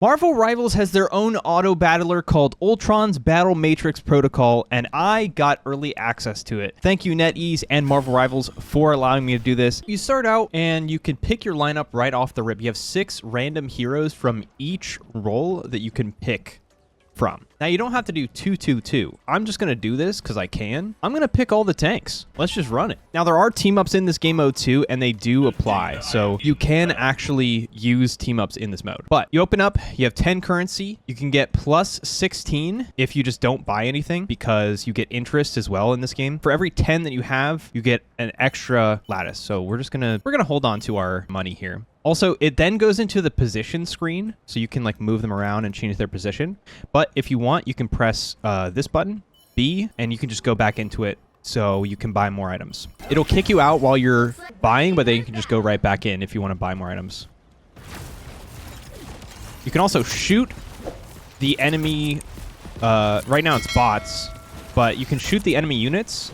Marvel Rivals has their own auto battler called Ultron's Battle Matrix Protocol, and I got early access to it. Thank you NetEase and Marvel Rivals for allowing me to do this. You start out and you can pick your lineup right off the rip. You have 6 random heroes from each role that you can pick from. Now you don't have to do 2-2-2. I'm just gonna do this because I can. I'm gonna pick all the tanks. Let's just run it. Now there are team ups in this game mode too, and they do apply. So you can actually use team ups in this mode. But you open up, you have 10 currency. You can get plus 16 if you just don't buy anything, because you get interest as well in this game. For every 10 that you have, you get an extra lattice. So we're gonna hold on to our money here. Also, it then goes into the position screen, so you can like move them around and change their position. But if you want, you can press this button, B, and you can just go back into it so you can buy more items. It'll kick you out while you're buying, but then you can just go right back in if you want to buy more items. You can also shoot the enemy, right now it's bots, but you can shoot the enemy units.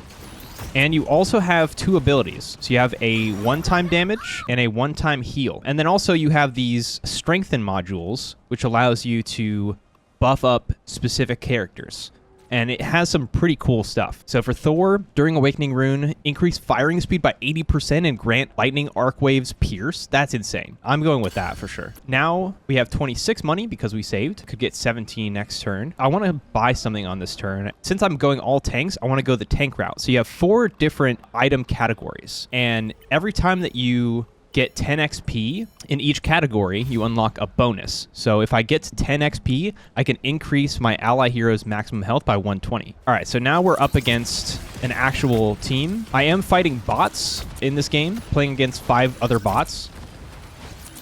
And you also have 2 abilities. So you have a one-time damage and a one-time heal. And then also you have these strengthen modules, which allows you to buff up specific characters. And it has some pretty cool stuff. So for Thor, during Awakening Rune, increase firing speed by 80% and grant lightning arc waves pierce. That's insane. I'm going with that for sure. Now we have 26 money because we saved. Could get 17 next turn. I want to buy something on this turn. Since I'm going all tanks, I want to go the tank route. So you have 4 different item categories. And every time that you get 10 XP in each category, you unlock a bonus. So if I get to 10 XP, I can increase my ally hero's maximum health by 120. All right, so now we're up against an actual team. I am fighting bots in this game, playing against 5 other bots.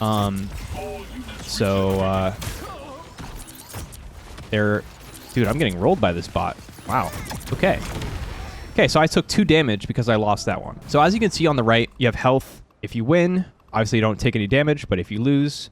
Dude, I'm getting rolled by this bot. Wow. Okay. Okay, so I took 2 damage because I lost that one. So as you can see on the right, you have health. If you win, obviously you don't take any damage, but if you lose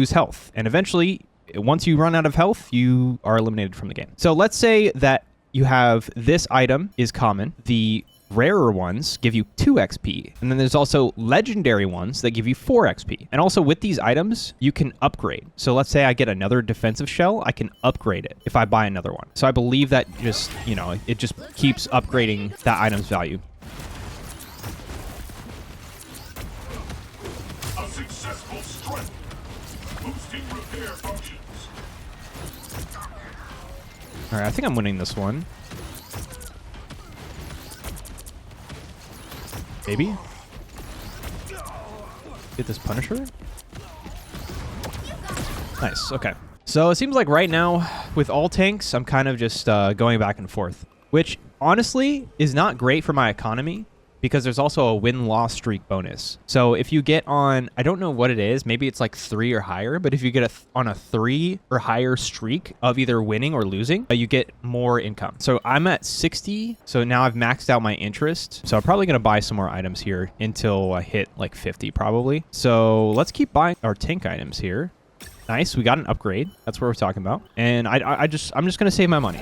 health. And eventually, once you run out of health, you are eliminated from the game. So let's say that you have this item is common. The rarer ones give you 2 XP. And then there's also legendary ones that give you 4 XP. And also with these items, you can upgrade. So let's say I get another defensive shell, I can upgrade it if I buy another one. So I believe that just, you know, it just keeps upgrading that item's value. All right, I think I'm winning this one. Maybe? Get this Punisher? Nice, okay. So it seems like right now, with all tanks, I'm kind of just going back and forth, which honestly is not great for my economy, because there's also a win-loss streak bonus. So if you get on, I don't know what it is, maybe it's like 3 or higher, but if you get on a 3 or higher streak of either winning or losing, you get more income. So I'm at 60, so now I've maxed out my interest. So I'm probably gonna buy some more items here until I hit like 50 probably. So let's keep buying our tank items here. Nice, we got an upgrade. That's what we're talking about. And I'm just gonna save my money.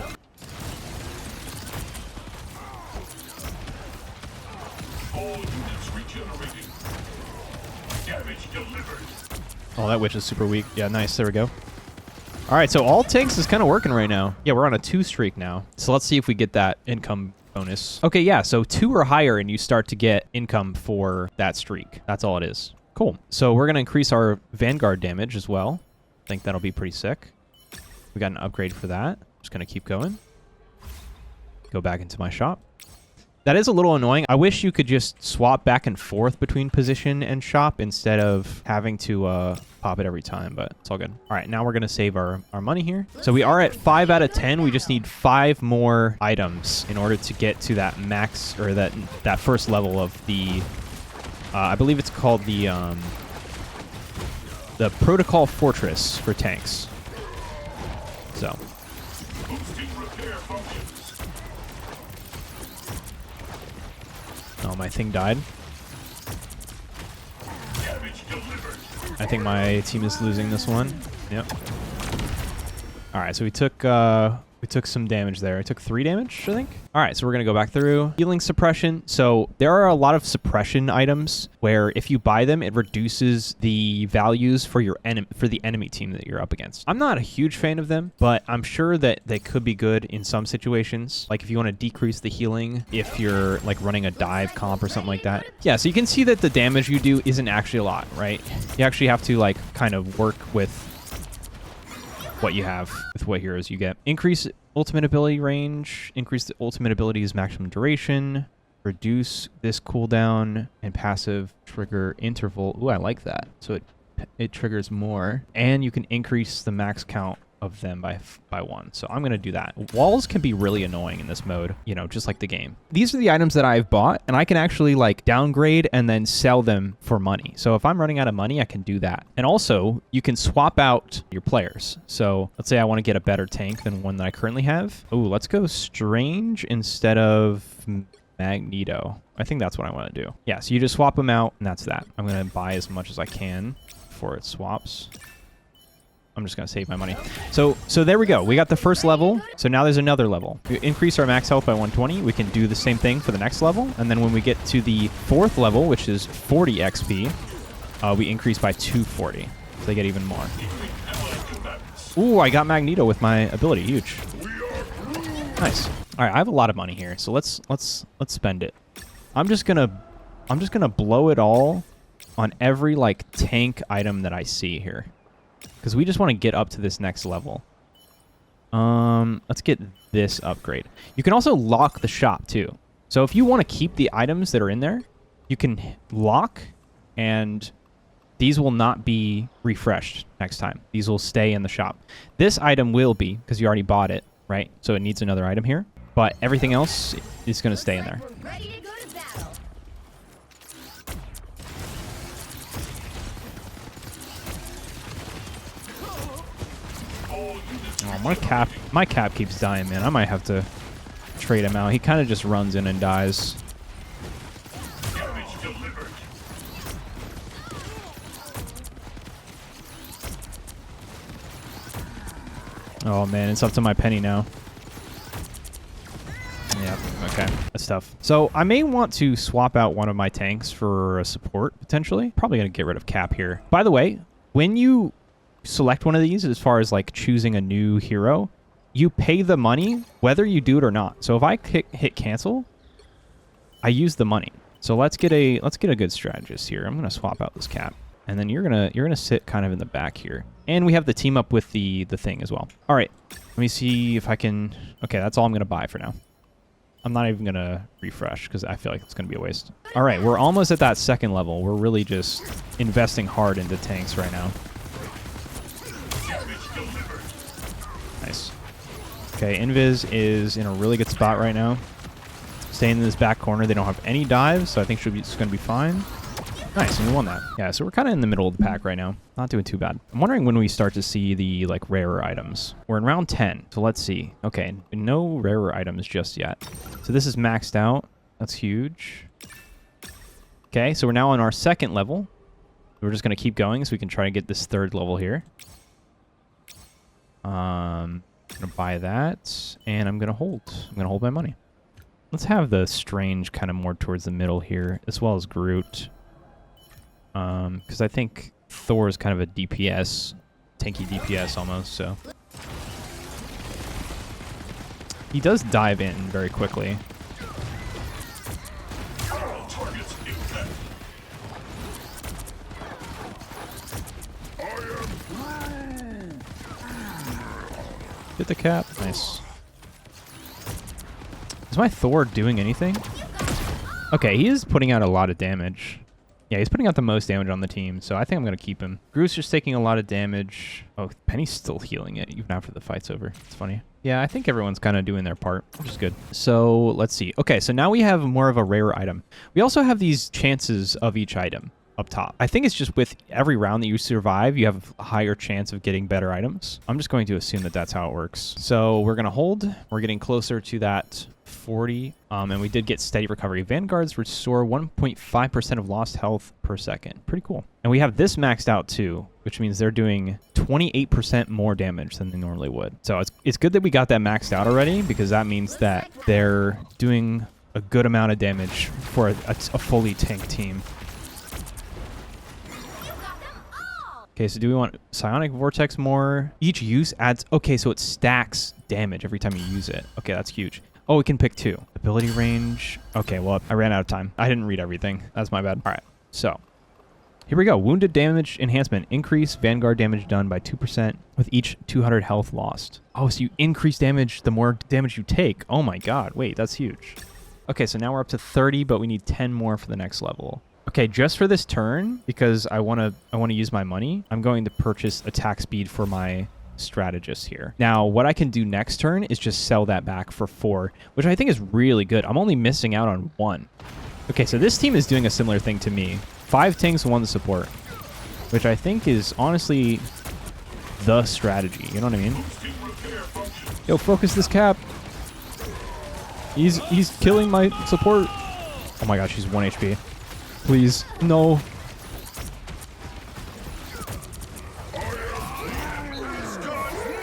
Oh, that witch is super weak. Yeah, nice. There we go. All right, so all tanks is kind of working right now. Yeah, we're on a 2 streak now. So let's see if we get that income bonus. Okay, yeah, so 2 or higher and you start to get income for that streak. That's all it is. Cool. So we're going to increase our Vanguard damage as well. I think that'll be pretty sick. We got an upgrade for that. Just going to keep going. Go back into my shop. That is a little annoying. I wish you could just swap back and forth between position and shop instead of having to pop it every time, but it's all good. All right, now we're going to save our money here. So we are at 5 out of 10. We just need 5 more items in order to get to that max, or that first level of the, I believe it's called the Protocol Fortress for tanks. So. Oh, my thing died. I think my team is losing this one. Yep. All right, so we took We took some damage there. I took 3 damage, I think. All right, so we're going to go back through. Healing suppression. So there are a lot of suppression items where if you buy them, it reduces the values for the enemy team that you're up against. I'm not a huge fan of them, but I'm sure that they could be good in some situations. Like if you want to decrease the healing, if you're like running a dive comp or something like that. Yeah, so you can see that the damage you do isn't actually a lot, right? You actually have to like kind of work with what you have, with what heroes you get. Increase ultimate ability range, increase the ultimate ability's maximum duration, reduce this cooldown, and passive trigger interval. Ooh, I like that. So it triggers more, and you can increase the max count of them by 1. So I'm going to do that. Walls can be really annoying in this mode, you know, just like the game. These are the items that I've bought, and I can actually like downgrade and then sell them for money. So if I'm running out of money, I can do that. And also you can swap out your players. So let's say I want to get a better tank than one that I currently have. Oh, let's go Strange instead of Magneto. I think that's what I want to do. Yeah, so you just swap them out, and that's that. I'm going to buy as much as I can before it swaps. I'm just going to save my money. So there we go. We got the first level. So now there's another level. We increase our max health by 120. We can do the same thing for the next level. And then when we get to the 4th level, which is 40 XP, we increase by 240. So they get even more. Ooh, I got Magneto with my ability. Huge. Nice. All right, I have a lot of money here. So let's spend it. I'm just going to blow it all on every like tank item that I see here, because we just want to get up to this next level. Let's get this upgrade. You can also lock the shop too. So if you want to keep the items that are in there, you can lock, and these will not be refreshed next time. These will stay in the shop. This item will be, because you already bought it, right? So it needs another item here, but everything else is going to stay in there. Oh, my cap keeps dying, man. I might have to trade him out. He kind of just runs in and dies. Oh man, it's up to my penny now. Yeah, okay. That's tough. So I may want to swap out one of my tanks for a support, potentially. Probably going to get rid of Cap here. By the way, when you select one of these, as far as like choosing a new hero, you pay the money whether you do it or not. So if I hit cancel, I use the money. So let's get a good strategist here. I'm going to swap out this Cap, and then you're gonna sit kind of in the back here. And we have the team up with the thing as well. All right, let me see if I can. Okay, that's all I'm going to buy for now. I'm not even going to refresh because I feel like it's going to be a waste. All right, we're almost at that 2nd level. We're really just investing hard into tanks right now. Nice. Okay, Invis is in a really good spot right now. Staying in this back corner. They don't have any dives, so I think it's going to be fine. Nice, and we won that. Yeah, so we're kind of in the middle of the pack right now. Not doing too bad. I'm wondering when we start to see the like rarer items. We're in round 10, so let's see. Okay, no rarer items just yet. So this is maxed out. That's huge. Okay, so we're now on our 2nd level. We're just going to keep going so we can try to get this 3rd level here. I'm going to buy that, and I'm going to hold. I'm going to hold my money. Let's have the Strange kind of more towards the middle here, as well as Groot. Because I think Thor is kind of a DPS, tanky DPS almost, so. He does dive in very quickly. Get the Cap. Nice. Is my Thor doing anything? Okay, he is putting out a lot of damage. Yeah, he's putting out the most damage on the team, so I think I'm going to keep him. Groot's just taking a lot of damage. Oh, Penny's still healing it, even after the fight's over. It's funny. Yeah, I think everyone's kind of doing their part, which is good. So, let's see. Okay, so now we have more of a rare item. We also have these chances of each item. up top. I think it's just with every round that you survive, you have a higher chance of getting better items. I'm just going to assume that that's how it works. So we're going to hold. We're getting closer to that 40. And we did get steady recovery. Vanguards restore 1.5% of lost health per second. Pretty cool. And we have this maxed out too, which means they're doing 28% more damage than they normally would. So it's good that we got that maxed out already, because that means that they're doing a good amount of damage for a fully tank team. Okay, so do we want Psionic Vortex more? Each use adds... Okay, so it stacks damage every time you use it. Okay, that's huge. Oh, we can pick 2. Ability range. Okay, well, I ran out of time. I didn't read everything. That's my bad. All right, so here we go. Wounded damage enhancement. Increase Vanguard damage done by 2% with each 200 health lost. Oh, so you increase damage the more damage you take. Oh my god. Wait, that's huge. Okay, so now we're up to 30, but we need 10 more for the next level. Okay, just for this turn, because I want to use my money, I'm going to purchase attack speed for my strategist here. Now, what I can do next turn is just sell that back for 4, which I think is really good. I'm only missing out on 1. Okay, so this team is doing a similar thing to me. 5 tanks, 1 support, which I think is honestly the strategy. You know what I mean? Yo, focus this cap. He's killing my support. Oh my gosh, he's 1 HP. Please, no.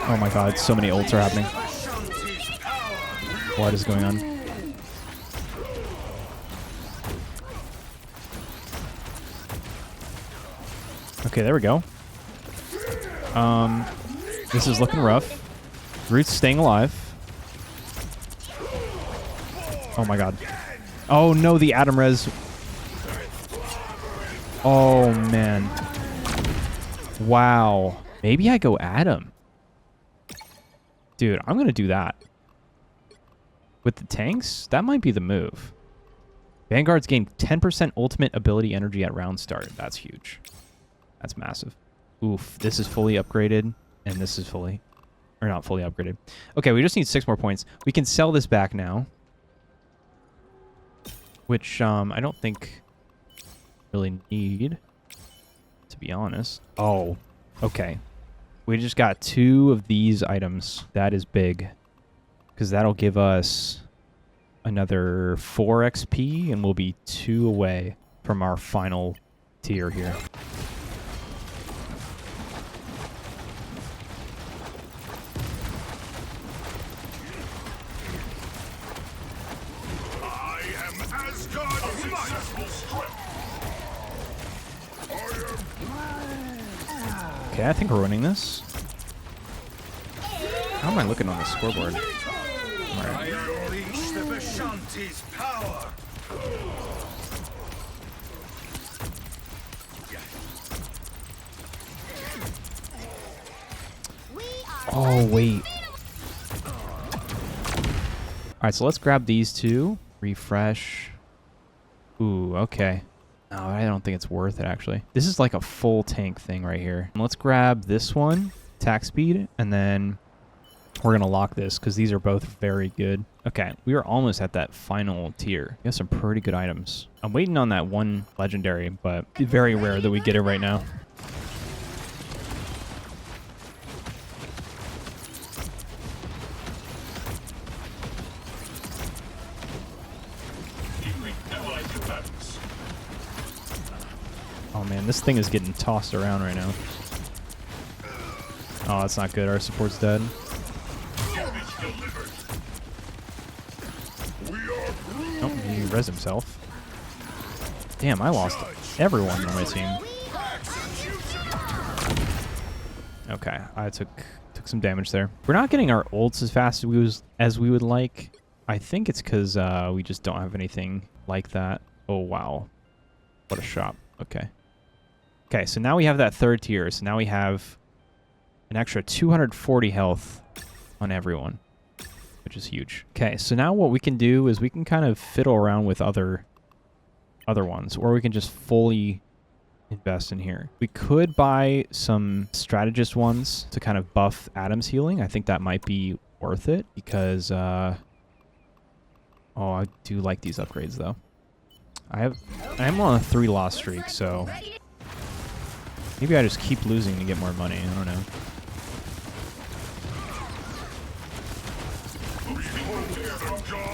Oh my god, so many ults are happening. What is going on? Okay, there we go. This is looking rough. Root's staying alive. Oh my god. Oh no, the Atom Res. Oh man. Wow. Maybe I go Atom. Dude, I'm gonna do that. With the tanks, that might be the move. Vanguards gain 10% ultimate ability energy at round start. That's huge. That's massive. Oof, this is fully upgraded, and this is fully... Or not fully upgraded. Okay, we just need 6 more points. We can sell this back now. Which, I don't think... really need, to be honest. Oh, okay. We just got 2 of these items. That is big. Because that'll give us another 4 XP, and we'll be 2 away from our final tier here. Okay, I think we're winning this. How am I looking on the scoreboard? Right. Oh, wait. Alright, so let's grab these 2. Refresh. Ooh, okay. No, I don't think it's worth it, actually. This is like a full tank thing right here. Let's grab this one, attack speed, and then we're going to lock this because these are both very good. Okay, we are almost at that final tier. We have some pretty good items. I'm waiting on that one legendary, but it's very rare that we get it right now. Oh man, this thing is getting tossed around right now. Oh, that's not good. Our support's dead. Oh, he res himself. Damn, I lost everyone on my team. Okay, I took some damage there. We're not getting our ults as fast as we would like. I think it's because we just don't have anything like that. Oh wow, what a shot. Okay. Okay, so now we have that 3rd tier. So now we have an extra 240 health on everyone, which is huge. Okay, so now what we can do is we can kind of fiddle around with other ones, or we can just fully invest in here. We could buy some strategist ones to kind of buff Adam's healing. I think that might be worth it because, oh, I do like these upgrades though. I am on a 3 loss streak, so maybe I just keep losing to get more money. I don't know.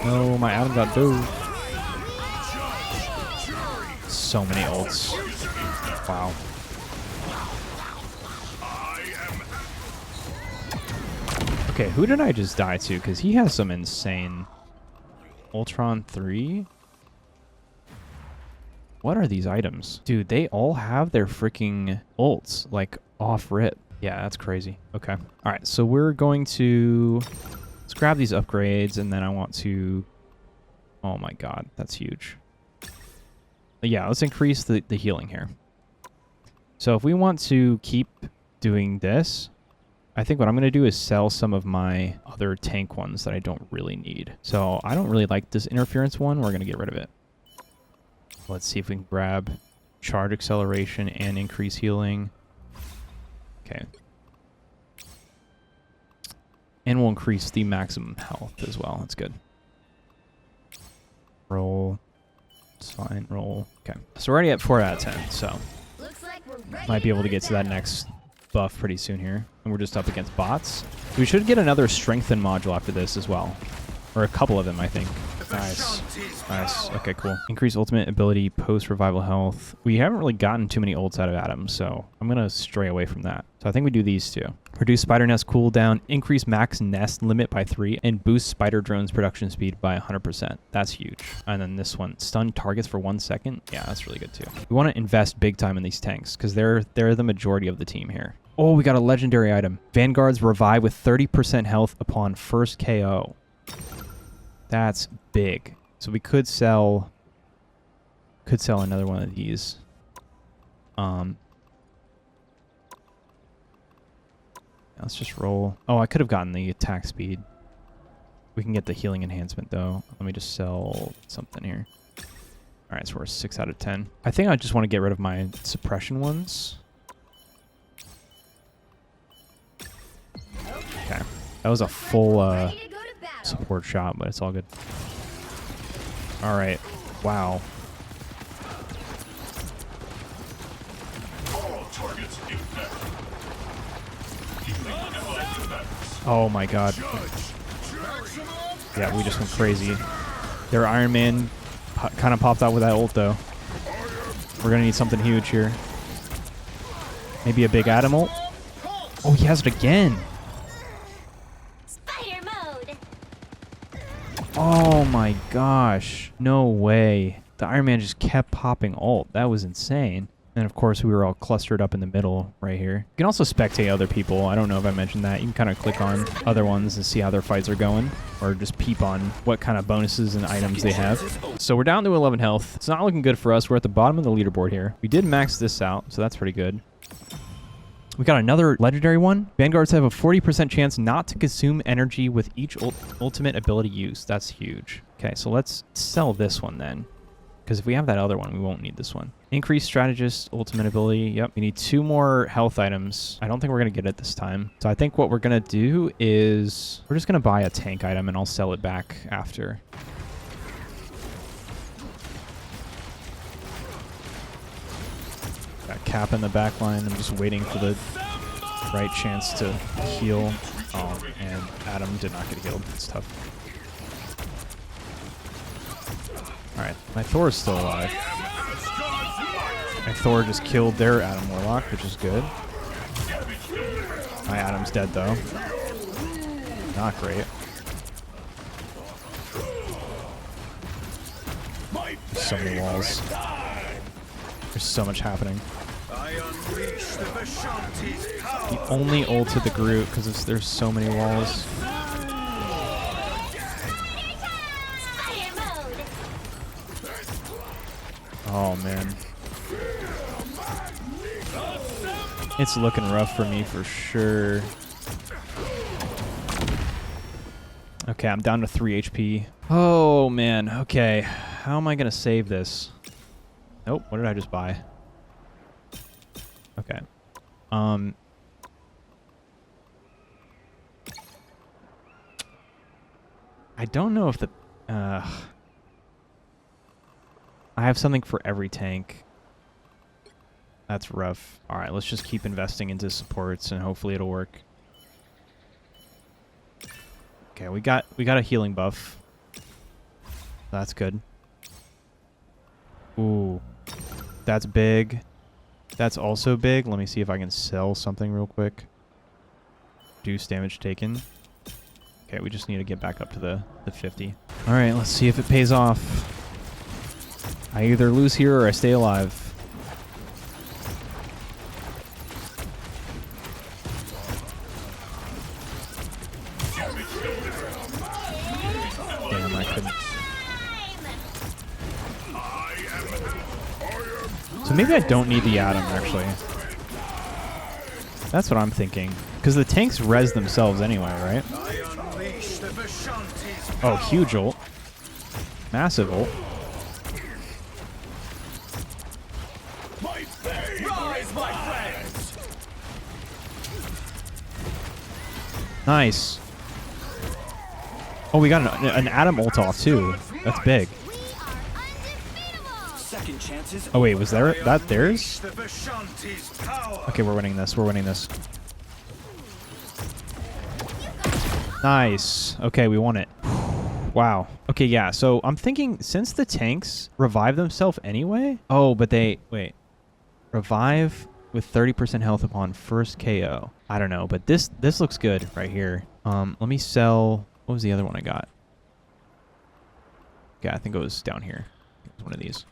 No, my Adam got dove. So many ults. Wow. Okay, who did I just die to? Because he has some insane... Ultron 3? What are these items? Dude, they all have their freaking ults, like, off rip. Yeah, that's crazy. Okay. All right, so we're going to... Let's grab these upgrades, and then I want to... Oh my god, that's huge. But yeah, let's increase the healing here. So if we want to keep doing this, I think what I'm going to do is sell some of my other tank ones that I don't really need. So I don't really like this interference one. We're going to get rid of it. Let's see if we can grab charge acceleration and increase healing. Okay. And we'll increase the maximum health as well. That's good. Roll. It's fine. Roll. Okay. So we're already at 4 out of 10. So might be able to get to that next buff pretty soon here. And we're just up against bots. We should get another strengthen module after this as well. Or a couple of them, I think. Nice. Nice. Okay, cool. Increase ultimate ability, post-revival health. We haven't really gotten too many ults out of Adam, so I'm going to stray away from that. So I think we do these two. Reduce spider nest cooldown, increase max nest limit by 3, and boost spider drones production speed by 100%. That's huge. And then this one, stun targets for 1 second. Yeah, that's really good too. We want to invest big time in these tanks because they're the majority of the team here. Oh, we got a legendary item. Vanguards revive with 30% health upon first KO. That's big. So we could sell another one of these. Let's just roll. Oh, I could have gotten the attack speed. We can get the healing enhancement though. Let me just sell something here. All right, so we're 6 out of 10. I think I just want to get rid of my suppression ones. Okay, that was a full support shot, but it's all good. All right, wow. Oh my god. Yeah, we just went crazy. Their Iron Man kind of popped out with that ult though. We're gonna need something huge here. Maybe a big Adam ult? Oh, he has it again. Oh my gosh. No way. The Iron Man just kept popping ult. That was insane. And of course, we were all clustered up in the middle right here. You can also spectate other people. I don't know if I mentioned that. You can kind of click on other ones and see how their fights are going. Or just peep on what kind of bonuses and items they have. So we're down to 11 health. It's not looking good for us. We're at the bottom of the leaderboard here. We did max this out, so that's pretty good. We got another legendary one. Vanguards have a 40% chance not to consume energy with each ultimate ability use. That's huge. Okay, so let's sell this one then. Because if we have that other one, we won't need this one. Increase strategist ultimate ability. Yep, we need 2 more health items. I don't think we're going to get it this time. So I think what we're going to do is we're just going to buy a tank item and I'll sell it back after. Got Cap in the back line. I'm just waiting for the right chance to heal. Oh, and Adam did not get healed. It's tough. Alright, my Thor is still alive. My Thor just killed their Adam Warlock, which is good. My Adam's dead, though. Not great. There's so many walls. There's so much happening. He only ulted the Groot because there's so many walls. Oh, man. It's looking rough for me for sure. Okay, I'm down to 3 HP. Oh, man. Okay. How am I going to save this? Nope. What did I just buy? Okay. I don't know if the... I have something for every tank. That's rough. All right, let's just keep investing into supports and hopefully it'll work. Okay, we got a healing buff. That's good. Ooh. That's big. That's also big. Let me see if I can sell something real quick. Reduce damage taken. Okay, we just need to get back up to the 50. All right, let's see if it pays off. I either lose here or I stay alive. Damn, I couldn't. So maybe I don't need the Atom, actually. That's what I'm thinking. Because the tanks res themselves anyway, right? Oh, huge ult. Massive ult. Nice. Oh, we got an Atom ult off, too. That's big. Oh, wait, was that theirs? Okay, we're winning this. We're winning this. Nice. Okay, we won it. Wow. Okay, yeah. So I'm thinking since the tanks revive themselves anyway. Oh, but they... Wait. Revive with 30% health upon first KO. I don't know, but this looks good right here. Let me sell... What was the other one I got? Yeah, I think it was down here. It was one of these.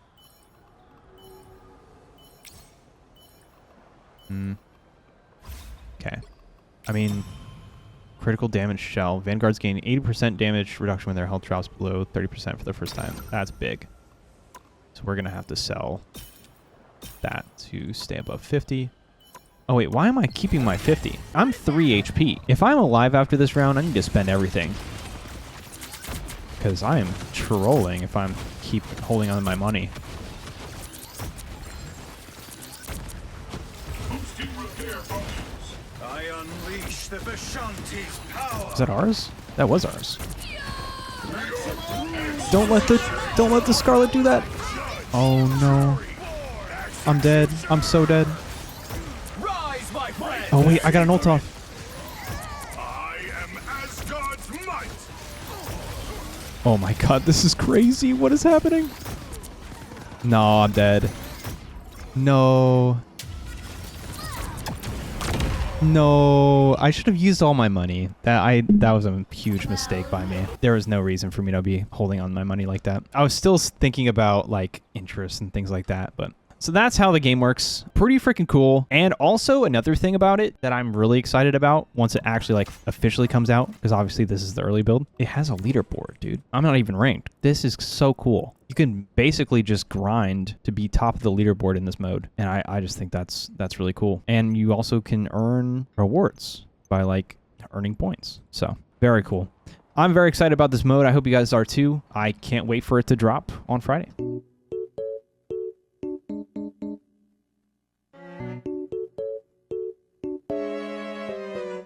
Okay. I mean... Critical damage shell. Vanguards gain 80% damage reduction when their health drops below 30% for the first time. That's big. So we're going to have to sell that to stay above 50. Oh, wait. Why am I keeping my 50? I'm 3 HP. If I'm alive after this round, I need to spend everything. Because I am trolling if I'm keep holding on to my money. Is that ours? That was ours. Don't let the Scarlet do that. Oh no. I'm dead. I'm so dead. Oh wait, I got an ult off. Oh my god, this is crazy. What is happening? No, I'm dead. No. No, I should have used all my money. That was a huge mistake by me. There was no reason for me to be holding on my money like that. I was still thinking about like interest and things like that, but so that's how the game works. Pretty freaking cool. And also another thing about it that I'm really excited about once it actually like officially comes out, because obviously this is the early build. It has a leaderboard, dude. I'm not even ranked. This is so cool. You can basically just grind to be top of the leaderboard in this mode. And I just think that's really cool. And you also can earn rewards by like earning points. So very cool. I'm very excited about this mode. I hope you guys are too. I can't wait for it to drop on Friday.